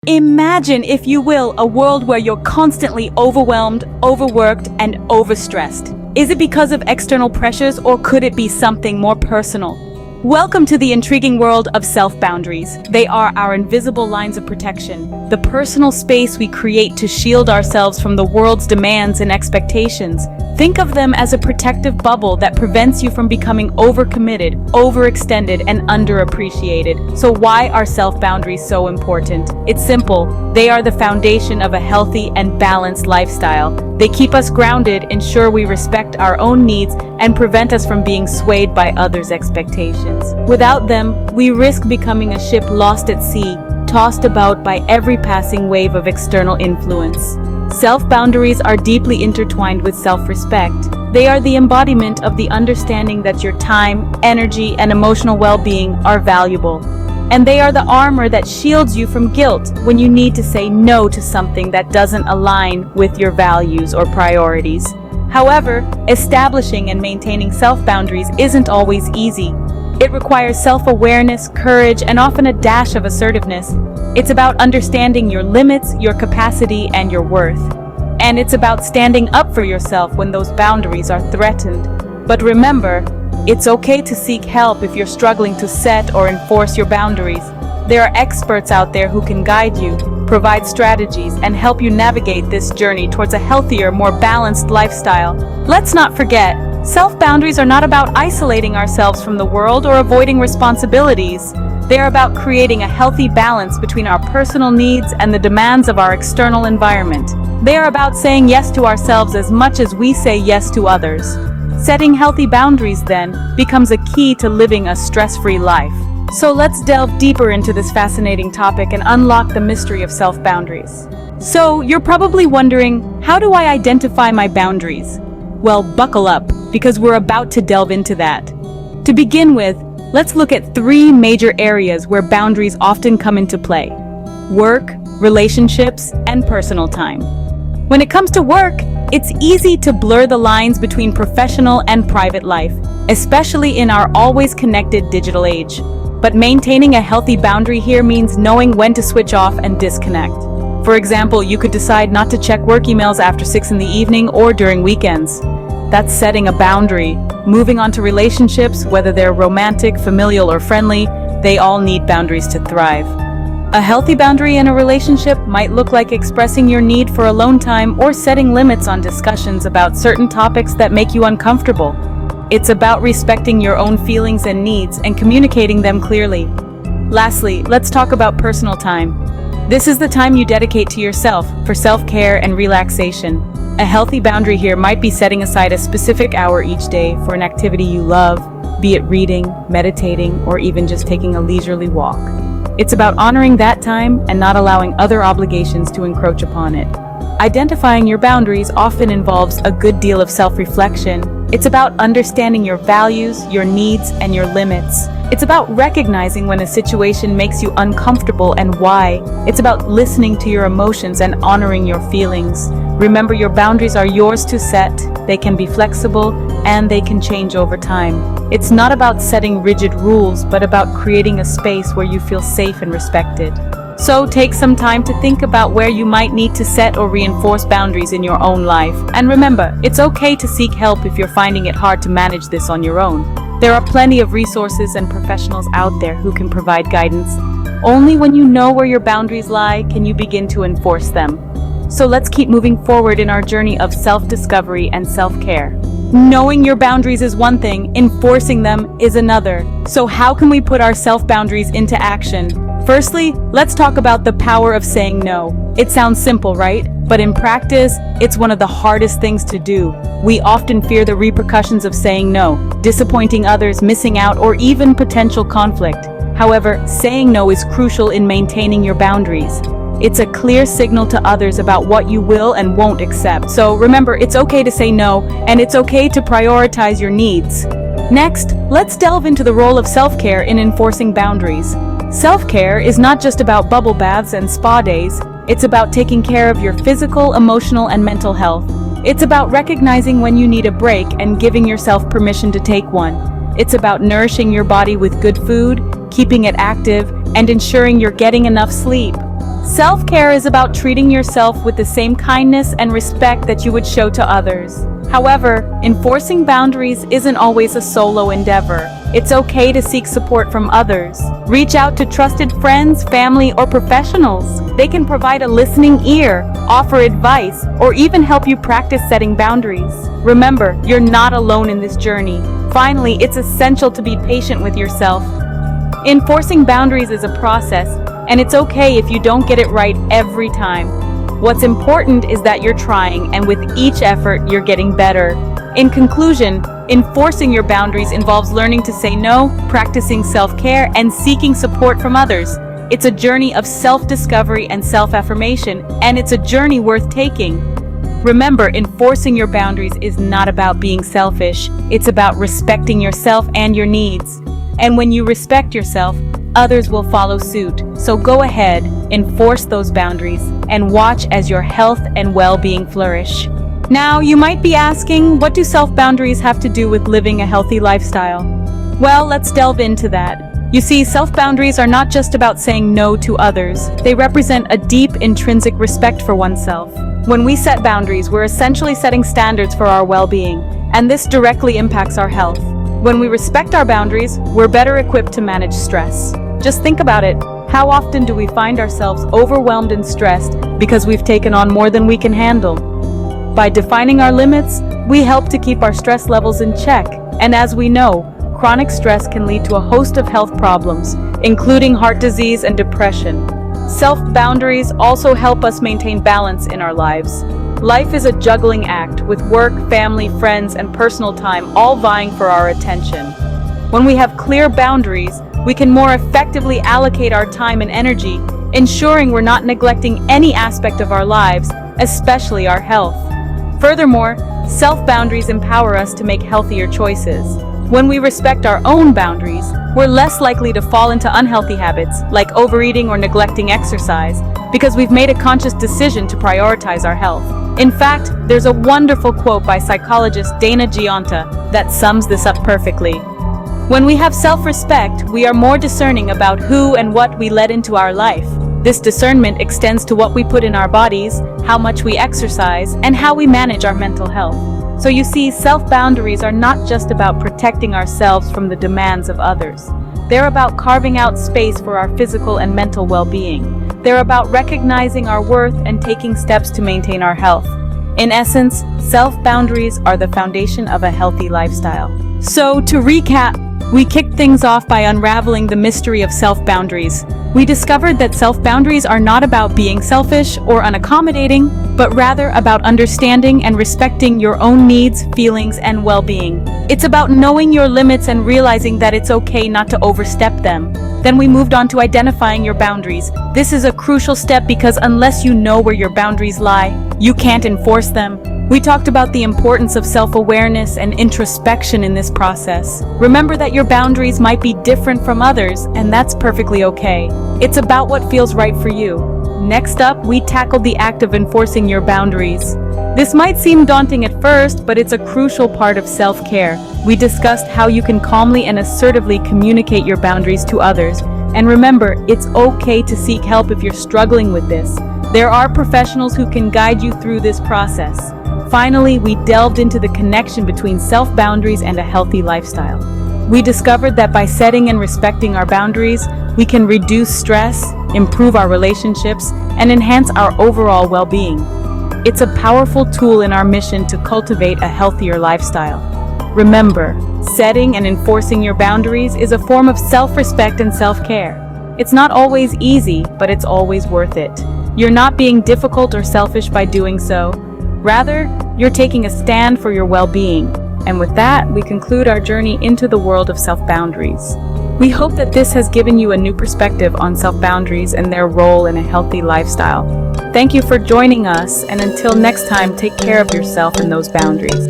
Imagine, if you will, a world where you're constantly overwhelmed, overworked, and overstressed. Is it because of external pressures, or could it be something more personal? Welcome to the intriguing world of self-boundaries. They are our invisible lines of protection, the personal space we create to shield ourselves from the world's demands and expectations. Think of them as a protective bubble that prevents you from becoming overcommitted, overextended, and underappreciated. So why are self-boundaries so important? It's simple. They are the foundation of a healthy and balanced lifestyle. They keep us grounded, ensure we respect our own needs, and prevent us from being swayed by others' expectations. Without them, we risk becoming a ship lost at sea, tossed about by every passing wave of external influence. Self-boundaries are deeply intertwined with self-respect. They are the embodiment of the understanding that your time, energy, and emotional well-being are valuable. And they are the armor that shields you from guilt when you need to say no to something that doesn't align with your values or priorities. However, establishing and maintaining self-boundaries isn't always easy. It requires self-awareness, courage, and often a dash of assertiveness. It's about understanding your limits, your capacity, and your worth. And it's about standing up for yourself when those boundaries are threatened. But remember, it's okay to seek help if you're struggling to set or enforce your boundaries. There are experts out there who can guide you, provide strategies, and help you navigate this journey towards a healthier, more balanced lifestyle. Let's not forget, self-boundaries are not about isolating ourselves from the world or avoiding responsibilities. They are about creating a healthy balance between our personal needs and the demands of our external environment. They are about saying yes to ourselves as much as we say yes to others. Setting healthy boundaries, then, becomes a key to living a stress-free life. So let's delve deeper into this fascinating topic and unlock the mystery of self-boundaries. So, you're probably wondering, how do I identify my boundaries? Well, buckle up, because we're about to delve into that. To begin with, let's look at three major areas where boundaries often come into play: work, relationships, and personal time. When it comes to work, it's easy to blur the lines between professional and private life, especially in our always connected digital age. But maintaining a healthy boundary here means knowing when to switch off and disconnect. For example, you could decide not to check work emails after 6 in the evening or during weekends. That's setting a boundary. Moving on to relationships, whether they're romantic, familial, or friendly, they all need boundaries to thrive. A healthy boundary in a relationship might look like expressing your need for alone time or setting limits on discussions about certain topics that make you uncomfortable. It's about respecting your own feelings and needs and communicating them clearly. Lastly, let's talk about personal time. This is the time you dedicate to yourself for self-care and relaxation. A healthy boundary here might be setting aside a specific hour each day for an activity you love, be it reading, meditating, or even just taking a leisurely walk. It's about honoring that time and not allowing other obligations to encroach upon it. Identifying your boundaries often involves a good deal of self-reflection. It's about understanding your values, your needs, and your limits. It's about recognizing when a situation makes you uncomfortable and why. It's about listening to your emotions and honoring your feelings. Remember, your boundaries are yours to set. They can be flexible and they can change over time. It's not about setting rigid rules, but about creating a space where you feel safe and respected. So take some time to think about where you might need to set or reinforce boundaries in your own life. And remember, it's okay to seek help if you're finding it hard to manage this on your own. There are plenty of resources and professionals out there who can provide guidance. Only when you know where your boundaries lie can you begin to enforce them. So let's keep moving forward in our journey of self-discovery and self-care. Knowing your boundaries is one thing, enforcing them is another. So how can we put our self-boundaries into action? Firstly, let's talk about the power of saying no. It sounds simple, right? But in practice, it's one of the hardest things to do. We often fear the repercussions of saying no, disappointing others, missing out, or even potential conflict. However, saying no is crucial in maintaining your boundaries. It's a clear signal to others about what you will and won't accept. So remember, it's okay to say no, and it's okay to prioritize your needs. Next, let's delve into the role of self-care in enforcing boundaries. Self-care is not just about bubble baths and spa days. It's about taking care of your physical, emotional, and mental health. It's about recognizing when you need a break and giving yourself permission to take one. It's about nourishing your body with good food, keeping it active, and ensuring you're getting enough sleep. Self-care is about treating yourself with the same kindness and respect that you would show to others. However, enforcing boundaries isn't always a solo endeavor. It's okay to seek support from others. Reach out to trusted friends, family, or professionals. They can provide a listening ear, offer advice, or even help you practice setting boundaries. Remember, you're not alone in this journey. Finally, it's essential to be patient with yourself. Enforcing boundaries is a process, and it's okay if you don't get it right every time. What's important is that you're trying, and with each effort, you're getting better. In conclusion, enforcing your boundaries involves learning to say no, practicing self-care, and seeking support from others. It's a journey of self-discovery and self-affirmation, and it's a journey worth taking. Remember, enforcing your boundaries is not about being selfish. It's about respecting yourself and your needs. And when you respect yourself, others will follow suit. So go ahead, enforce those boundaries, and watch as your health and well-being flourish. Now, you might be asking, what do self-boundaries have to do with living a healthy lifestyle? Well, let's delve into that. You see, self-boundaries are not just about saying no to others. They represent a deep, intrinsic respect for oneself. When we set boundaries, we're essentially setting standards for our well-being, and this directly impacts our health. When we respect our boundaries, we're better equipped to manage stress. Just think about it. How often do we find ourselves overwhelmed and stressed because we've taken on more than we can handle? By defining our limits, we help to keep our stress levels in check. And as we know, chronic stress can lead to a host of health problems, including heart disease and depression. Self-boundaries also help us maintain balance in our lives. Life is a juggling act, with work, family, friends, and personal time all vying for our attention. When we have clear boundaries, we can more effectively allocate our time and energy, ensuring we're not neglecting any aspect of our lives, especially our health. Furthermore, self-boundaries empower us to make healthier choices. When we respect our own boundaries, we're less likely to fall into unhealthy habits, like overeating or neglecting exercise, because we've made a conscious decision to prioritize our health. In fact, there's a wonderful quote by psychologist Dana Gionta that sums this up perfectly. When we have self-respect, we are more discerning about who and what we let into our life. This discernment extends to what we put in our bodies, how much we exercise, and how we manage our mental health. So you see, self-boundaries are not just about protecting ourselves from the demands of others. They're about carving out space for our physical and mental well-being. They're about recognizing our worth and taking steps to maintain our health. In essence, self-boundaries are the foundation of a healthy lifestyle. So, to recap, we kicked things off by unraveling the mystery of self-boundaries. We discovered that self-boundaries are not about being selfish or unaccommodating, but rather about understanding and respecting your own needs, feelings, and well-being. It's about knowing your limits and realizing that it's okay not to overstep them. Then we moved on to identifying your boundaries. This is a crucial step because unless you know where your boundaries lie, you can't enforce them. We talked about the importance of self-awareness and introspection in this process. Remember that your boundaries might be different from others, and that's perfectly okay. It's about what feels right for you. Next up, we tackled the act of enforcing your boundaries. This might seem daunting at first, but it's a crucial part of self-care. We discussed how you can calmly and assertively communicate your boundaries to others. And remember, it's okay to seek help if you're struggling with this. There are professionals who can guide you through this process. Finally, we delved into the connection between self-boundaries and a healthy lifestyle. We discovered that by setting and respecting our boundaries, we can reduce stress, improve our relationships, and enhance our overall well-being. It's a powerful tool in our mission to cultivate a healthier lifestyle. Remember, setting and enforcing your boundaries is a form of self-respect and self-care. It's not always easy, but it's always worth it. You're not being difficult or selfish by doing so. Rather, you're taking a stand for your well-being. And with that, we conclude our journey into the world of self-boundaries. We hope that this has given you a new perspective on self-boundaries and their role in a healthy lifestyle. Thank you for joining us, and until next time, take care of yourself and those boundaries.